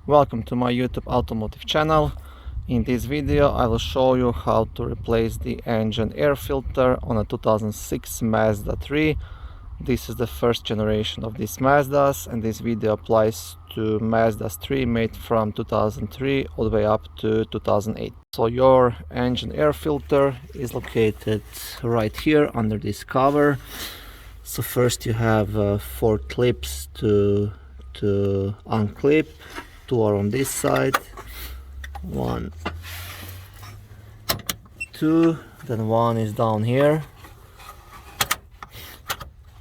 Welcome to my YouTube automotive channel. In this video I will show you how to replace the engine air filter on a 2006 Mazda 3. This is the first generation of these Mazdas, and this video applies to Mazdas 3 made from 2003 all the way up to 2008. So your engine air filter is located right here under this cover. So first you have 4 clips to unclip. 2 are on this side, 1, 2, then 1 is down here.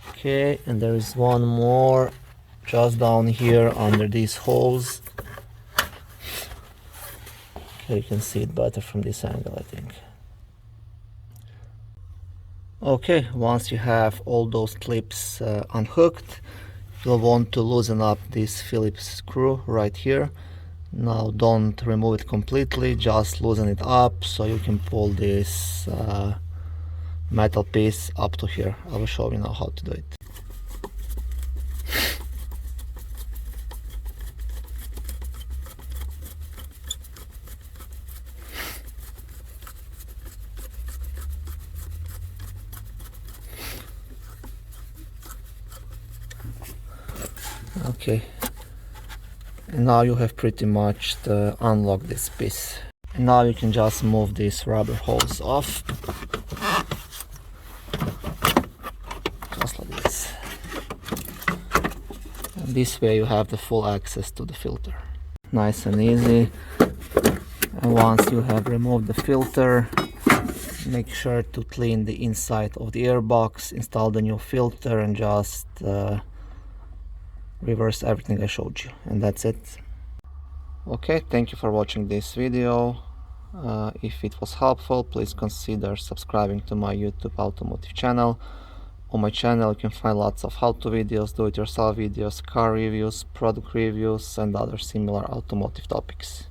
Okay, and there is 1 more just down here under these holes. Okay, you can see it better from this angle, I think. Okay, once you have all those clips unhooked, you'll want to loosen up this Phillips screw right here. Now don't remove it completely, just loosen it up so you can pull this metal piece up to here. I will show you now how to do it. Okay, and now you have pretty much unlocked this piece. And now you can just move these rubber holes off, just like this. And this way you have the full access to the filter. Nice and easy. And once you have removed the filter, make sure to clean the inside of the air box, install the new filter, and just reverse everything I showed you, and that's it. Okay, thank you for watching this video. If it was helpful, please consider subscribing to my YouTube automotive channel. On my channel you can find lots of how-to videos, do-it-yourself videos, car reviews, product reviews, and other similar automotive topics.